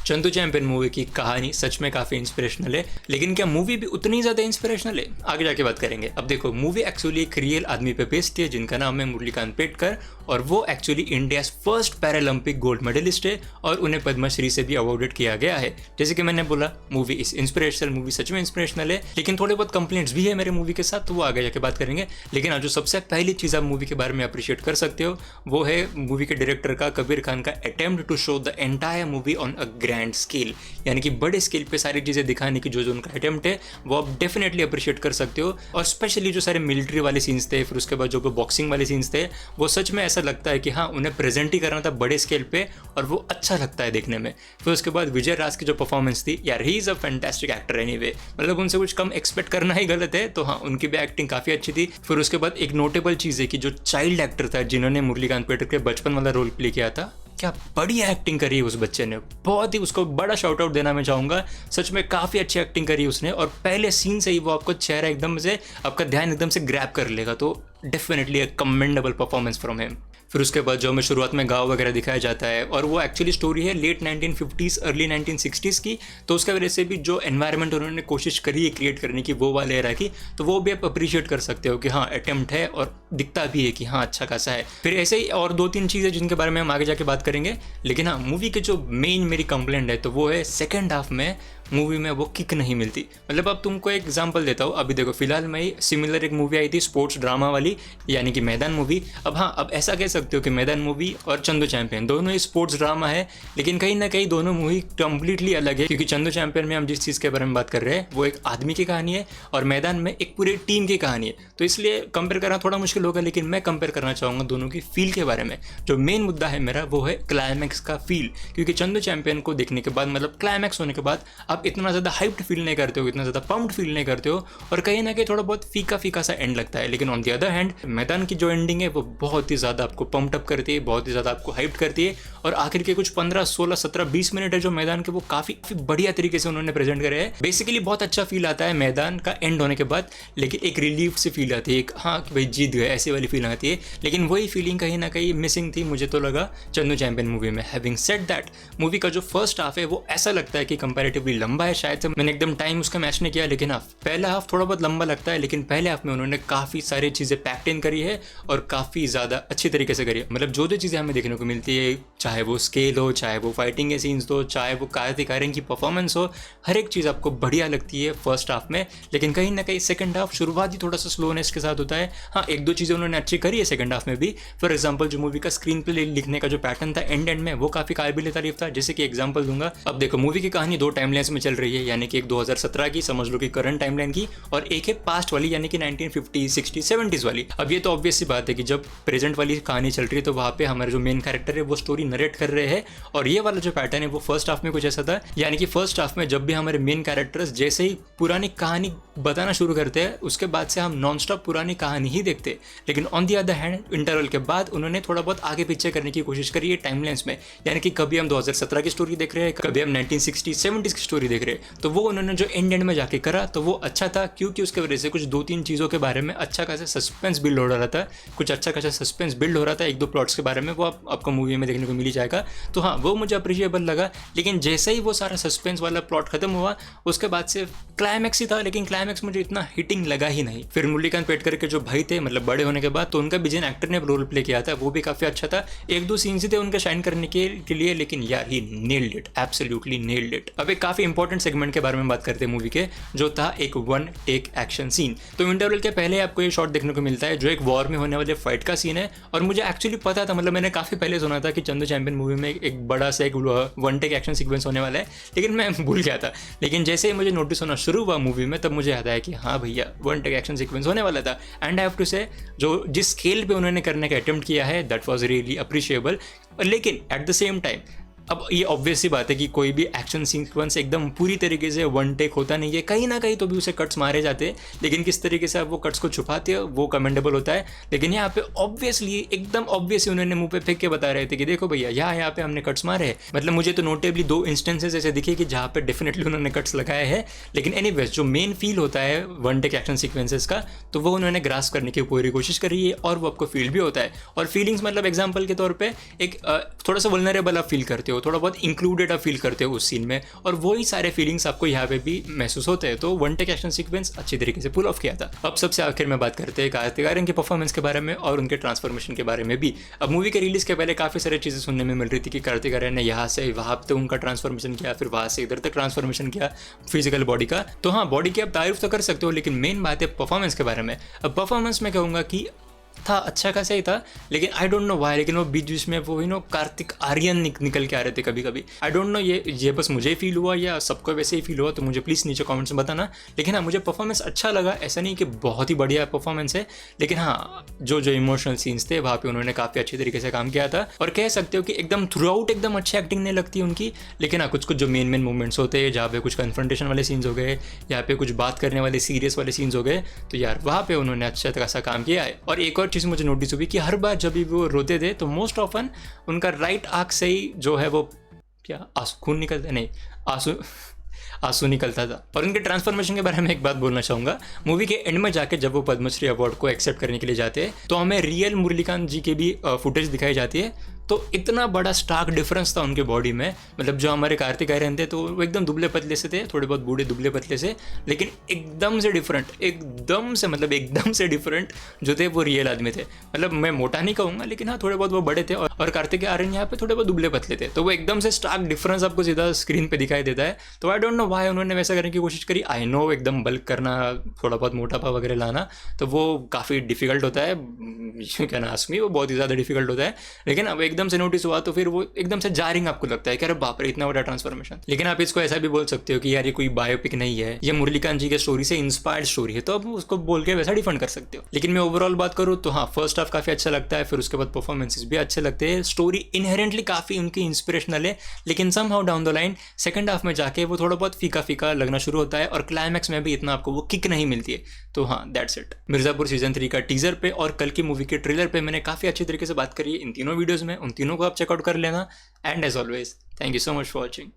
Chandu champion movie की कहानी सच में काफ़ी इंस्पिरेशनल है, लेकिन क्या मूवी भी उतनी ज़्यादा इंस्पिरेशनल है? आगे जाके बात करेंगे। अब देखो, मूवी एक्चुअली एक रियल आदमी पे बेस्ड है जिनका नाम है मुरलीकांत पेटकर, और वो actually India first Paralympic gold medalist है और उन्हें पद्मश्री से भी अवॉर्डेड किया गया है। जैसे कि मैंने बोला, मूवी इस इंस्पिरेशनल, मूवी सच में इंस्पिरेशनल है, लेकिन थोड़े बहुत कंप्लेंट्स भी है मेरे मूवी के साथ, तो वो आगे जाके बात करेंगे। लेकिन आज जो सबसे पहली चीज़ आप मूवी के बारे में अप्रिशिएट कर सकते हो वो है मूवी के डायरेक्टर का, कबीर खान का attempt to show the entire movie on a grand scale, यानी कि बड़े स्केल पे सारी चीज़ें दिखाने की जो उनका अटेम्प्ट है वो आप डेफिनेटली अप्रिशिएट कर सकते हो। और स्पेशली जो सारे मिलिट्री वाले सीन्स थे, फिर उसके बाद जो बॉक्सिंग वाले सीन्स थे, वो सच में ऐसा लगता है कि हाँ, उन्हें प्रेजेंट ही करना था बड़े स्केल पे और वो अच्छा लगता है देखने में। फिर उसके बाद विजय राज की जो परफॉर्मेंस थी, यार he is a fantastic actor anyway, मतलब उनसे कुछ कम एक्सपेक्ट करना ही गलत है, तो हाँ, उनकी भी एक्टिंग काफ़ी अच्छी थी। फिर उसके बाद एक नोटेबल चीज़ है कि जो चाइल्ड एक्टर था जिन्होंने मुरलीकांत पेटकर के बचपन वाला रोल प्ले किया था, क्या बढ़िया एक्टिंग करी है उस बच्चे ने, बहुत ही उसको बड़ा शाउट आउट देना मैं चाहूँगा। सच में काफ़ी अच्छी एक्टिंग करी उसने, और पहले सीन से ही वो आपको चेहरा एकदम से, आपका ध्यान एकदम से ग्रैब कर लेगा, तो definitely a commendable performance from him. फिर उसके बाद जो हमें शुरुआत में गाँव वगैरह दिखाया जाता है, और वो एक्चुअली स्टोरी है लेट 1950s अर्ली 1960s की, तो उसके वजह से भी जो एनवायरनमेंट उन्होंने कोशिश करी है क्रिएट करने की वो वाले एरा की, तो वो भी आप अप्रिशिएट कर सकते हो कि हाँ, अटेम्प्ट है और दिखता भी है कि हाँ, अच्छा खासा है। फिर ऐसे ही और 2-3 चीज़ें जिनके बारे में हम आगे जाके बात करेंगे। लेकिन हाँ, मूवी के जो मेन मेरी कंप्लेंट है तो वो है सेकेंड हाफ में मूवी में वो किक नहीं मिलती। मतलब अब तुमको एक एग्जांपल देता हूँ, अभी देखो फिलहाल में ही सिमिलर एक मूवी आई थी स्पोर्ट्स ड्रामा वाली, यानी कि मैदान मूवी। अब हाँ, अब ऐसा कह सकते हो कि मैदान मूवी और चंदू चैंपियन दोनों ही स्पोर्ट्स ड्रामा है, लेकिन कहीं ना कहीं दोनों मूवी कंप्लीटली अलग है, क्योंकि चंदू चैंपियन में हम जिस चीज़ के बारे में बात कर रहे हैं वो एक आदमी की कहानी है, और मैदान में एक पूरी टीम की कहानी है, तो इसलिए कंपेयर करना थोड़ा मुश्किल होगा। लेकिन मैं कंपेयर करना चाहूँगा दोनों की फील के बारे में। जो मेन मुद्दा है मेरा वो है क्लाइमैक्स का फील, क्योंकि चंदू चैंपियन को देखने के बाद, मतलब क्लाइमैक्स होने के बाद, आप इतना ज़्यादा हाइप्ड फील नहीं करते हो, इतना ज़्यादा पम्प्ड फील नहीं करते हो, और कहीं ना कहीं थोड़ा बहुत फीका फीका सा एंड लगता है। लेकिन ऑन द अदर हैंड मैदान की जो एंडिंग है वो बहुत ही ज़्यादा आपको पम्प्ड अप करती है, बहुत ही ज़्यादा आपको हाइप्ड करती है, और आखिर के कुछ 15, 16, 17, 20 मिनट है जो मैदान के, वो काफ़ी बढ़िया तरीके से उन्होंने प्रेजेंट करे हैं। बेसिकली बहुत अच्छा फील आता है मैदान का एंड होने के बाद, लेकिन एक रिलीफ से फील आती है, एक हाँ कि भाई जीत गए ऐसी वाली फील आती है। लेकिन वही फीलिंग कहीं ना कहीं मिसिंग थी, मुझे तो लगा चंदू चैंपियन मूवी में। हैविंग सेड दैट, मूवी का जो फर्स्ट हाफ है वो ऐसा लगता है कि कंपैरेटिवली लंबा है, शायद से मैंने एकदम टाइम उसका मैच नहीं किया, लेकिन हाँ, पहला हाफ थोड़ा बहुत लंबा लगता है, लेकिन पहले हाफ में उन्होंने काफ़ी सारी चीज़ें पैक्ट इन करी है और काफ़ी ज़्यादा अच्छी तरीके से करी है। मतलब जो चीज़ें हमें देखने को मिलती है, चाहे वो स्केल हो, चाहे वो फाइटिंग के सीन्स हो, चाहे वो कार्तिक आर्यन की परफॉर्मेंस हो, हर एक चीज़ आपको बढ़िया लगती है फर्स्ट हाफ में। लेकिन कहीं ना कहीं सेकंड हाफ शुरुआत ही थोड़ा सा स्लोनेस के साथ होता है। हाँ, 1-2 चीज़ें उन्होंने अच्छी करी है सेकंड हाफ में भी। फॉर एग्जाम्पल, जो मूवी का स्क्रीन प्ले लिखने का जो पैटर्न था एंड में, वो काफ़ी काबिल तारीफ था। जैसे कि एग्जाम्पल दूंगा, अब देखो मूवी की कहानी 2 टाइमलाइंस में चल रही है, यानी कि एक 2017 की समझ लो कि करंट टाइमलाइन की, और एक है पास्ट वाली, यानी कि 1950s, 60s, 70s वाली। अब ये तो ऑब्वियस सी बात है कि जब प्रेजेंट वाली कहानी चल रही है तो वहाँ पे हमारे जो मेन कैरेक्टर है वो स्टोरी नरेट कर रहे हैं, और ये वाला जो पैटर्न है वो फर्स्ट हाफ में कुछ ऐसा था, यानी कि फर्स्ट हाफ में जब भी हमारे मेन कैरेक्टर्स जैसे ही पुरानी कहानी बताना शुरू करते हैं, उसके बाद से हम नॉन स्टॉप पुरानी कहानी ही देखते। लेकिन on the other hand interval के बाद उन्होंने थोड़ा बहुत आगे पीछे करने की कोशिश करी है टाइमलाइंस में, यानी कि कभी हम 2017 की स्टोरी देख रहे हैं, कभी हम 1960s, 70s की स्टोरी देख रहे हैं। तो वो उन्होंने जो एंड में जाके करा तो वो अच्छा था, क्योंकि उसके वजह से कुछ 2-3 चीज़ों के बारे में अच्छा खासा सस्पेंस बिल्ड हो रहा था, कुछ अच्छा खासा सस्पेंस बिल्ड हो रहा था 1-2 प्लॉट्स के बारे में, वो आपको मूवी में देखने को मिल ही जाएगा। तो हाँ, वो मुझे अप्रिशिएबल लगा। लेकिन जैसे ही वो सारा सस्पेंस वाला प्लॉट खत्म हुआ, उसके बाद से क्लाइमैक्स ही था, लेकिन क्लाइमैक्स मुझे इतना हिटिंग लगा ही नहीं। फिर मुरलीकांत पेटकर के जो भाई थे, मतलब बड़े होने के बाद, तो उनका भी जिन एक्टर ने रोल प्ले किया था वो भी काफ़ी अच्छा था। 1-2 सीन्स ही थे उनके शाइन करने के लिए, लेकिन यार he nailed it, absolutely nailed it. अब एक काफ़ी इंपॉर्टेंट सेगमेंट के बारे में बात करते हैं मूवी के, जो था एक 1 टेक एक्शन सीन। तो इंटरवल के पहले आपको ये शॉट देखने को मिलता है जो एक वॉर में होने वाले फाइट का सीन है, और मुझे एक्चुअली पता था, मतलब मैंने काफ़ी पहले सुना था कि चंदू चैंपियन मूवी में एक बड़ा सा एक 1 टेक एक्शन सीक्वेंस होने वाला है, लेकिन मैं भूल गया था। लेकिन जैसे ही मुझे नोटिस होना शुरू हुआ मूवी में, तब मुझे याद आया कि हाँ भैया, 1 टेक एक्शन सीक्वेंस होने वाला था। एंड आई हैव टू से, जो जिस स्केल पे उन्होंने करने का अटेम्प्ट किया है, दैट वाज रियली अप्रिशिएबल। लेकिन एट द सेम टाइम, अब ये ऑब्वियस सी बात है कि कोई भी एक्शन सीक्वेंस एकदम पूरी तरीके से 1 टेक होता नहीं है, कहीं ना कहीं तो भी उसे कट्स मारे जाते हैं, लेकिन किस तरीके से आप वो कट्स को छुपाते हो वो कमेंडेबल होता है। लेकिन यहाँ पे ऑब्वियसली, एकदम ऑब्वियसली उन्होंने मुंह पे फेंक के बता रहे थे कि देखो भैया, यहाँ पे हमने कट्स मारे हैं। मतलब मुझे तो नोटेबली 2 इंस्टेंसेस ऐसे दिखे कि जहाँ पे डेफिनेटली उन्होंने कट्स लगाए हैं। लेकिन एनीवेज, जो मेन फील होता है 1 टेक एक्शन सीक्वेंसेस का, तो वो उन्होंने ग्रास्प करने की पूरी कोशिश करी है, और वो आपको फील भी होता है। और फीलिंग्स, मतलब एग्जाम्पल के तौर पर एक थोड़ा सा वल्नरेबल आप फील करते हो करते हो, थोड़ा बहुत इंक्लूडेड आप फील करते हो उस सीन में, और वही सारे फीलिंग्स आपको यहाँ पे भी महसूस होते हैं। तो वन टेक एक्शन सीक्वेंस अच्छी तरीके से पुल ऑफ किया था। अब सबसे आखिर में बात करते हैं कार्तिक आर्यन के परफॉर्मेंस के बारे में और उनके ट्रांसफॉर्मेशन के बारे में भी। अब मूवी के रिलीज के पहले काफ़ी सारी चीज़ें सुनने में मिल रही थी कि कार्तिक आर्यन ने यहाँ से वहाँ तक उनका ट्रांसफॉर्मेशन किया, फिर वहाँ से इधर तक ट्रांसफॉर्मेशन किया फिजिकल बॉडी का। तो हाँ, बॉडी की आप तारीफ तो कर सकते हो, लेकिन मेन बात है परफॉर्मेंस के बारे में। अब परफॉर्मेंस में कहूँगा कि था अच्छा खासा ही था, लेकिन आई डोंट नो वाई, लेकिन वो बीच बीच में वो कार्तिक आर्यन निकल के आ रहे थे कभी कभी। आई डोंट नो ये बस मुझे फील हुआ या सबको वैसे ही फील हुआ, तो मुझे प्लीज़ नीचे कमेंट्स में बताना। लेकिन हाँ, मुझे परफॉर्मेंस अच्छा लगा, ऐसा नहीं कि बहुत ही बढ़िया परफॉर्मेंस है, लेकिन हाँ जो इमोशनल सीन्स थे वहाँ पे उन्होंने काफ़ी अच्छी तरीके से काम किया था। और कह सकते हो कि एकदम थ्रू आउट एकदम अच्छी एक्टिंग नहीं लगती उनकी, लेकिन हाँ कुछ जो मेन मोमेंट्स होते हैं, जहाँ पे कुछ कन्फ्रंटेशन वाले सीन्स हो गए, यहाँ पे कुछ बात करने वाले सीरियस वाले सीन्स हो गए, तो यार वहाँ पे उन्होंने अच्छा खासा काम किया है। और एक और चीज़ मुझे नोटिस हुई कि हर बार जब भी वो रोते थे तो मोस्ट ऑफन उनका राइट आंख से ही जो है वो क्या खून निकलता, नहीं आंसू निकलता था। और उनके ट्रांसफॉर्मेशन के बारे में एक बात बोलना चाहूँगा, मूवी के एंड में जाके जब वो पद्मश्री अवार्ड को एक्सेप्ट करने के लिए जाते हैं तो हमें रियल मुरलीकांत जी की भी फुटेज दिखाई जाती है। तो इतना बड़ा स्टार्क डिफरेंस था उनके बॉडी में, मतलब जो हमारे कार्तिक आर्यन थे तो वो एकदम दुबले पतले से थे, थोड़े बहुत बूढ़े दुबले पतले से, लेकिन एकदम से डिफरेंट, एकदम से डिफरेंट जो थे वो रियल आदमी थे। मतलब मैं मोटा नहीं कहूँगा, लेकिन हाँ थोड़े बहुत वो बड़े थे, और कार्तिक आर्यन यहाँ पे थोड़े बहुत दुबले पतले थे, तो वो एकदम से स्टार्क डिफरेंस आपको सीधा स्क्रीन पे दिखाई देता है। तो आई डोंट नो वाई उन्होंने वैसा करने की कोशिश करी। आई नो एकदम बल्क करना, थोड़ा बहुत मोटापा वगैरह लाना, तो वो काफ़ी डिफिकल्ट होता है, यू कैन आस्क मी, वो बहुत ही ज़्यादा डिफिकल्ट होता है। लेकिन अब एकदम से नोटिस हुआ तो फिर वो एकदम से जारिंग आपको लगता है कि अरे बाप रे इतना बड़ा ट्रांसफॉर्मेशन। लेकिन आप इसको ऐसा भी बोल सकते हो कि यार ये कोई बायोपिक नहीं है, ये मुरलीकांत जी के स्टोरी से इंस्पायर्ड स्टोरी है, तो आप उसको बोल के वैसा डिफेंड कर सकते हो। लेकिन मैं ओवरऑल बात करूँ तो हाँ, फर्स्ट हाफ काफ़ी अच्छा लगता है, फिर उसके बाद परफॉर्मेंसेस भी अच्छे लगते हैं, स्टोरी इनहेरेंटली काफ़ी उनकी इंस्पिरेशनल है, लेकिन somehow down the line second half में जाके वो थोड़ा बहुत फीका फीका लगना शुरू होता है, और क्लाइमैक्स में भी इतना आपको वो किक नहीं मिलती है। तो हाँ, दैट्स इट। मिर्जापुर सीजन 3 का टीजर पे और कल की मूवी के ट्रेलर पे मैंने काफ़ी अच्छी तरीके से बात करी है इन तीनों वीडियोज़ में, उन तीनों को आप चेकआउट कर लेना। And as always, thank you so much for watching.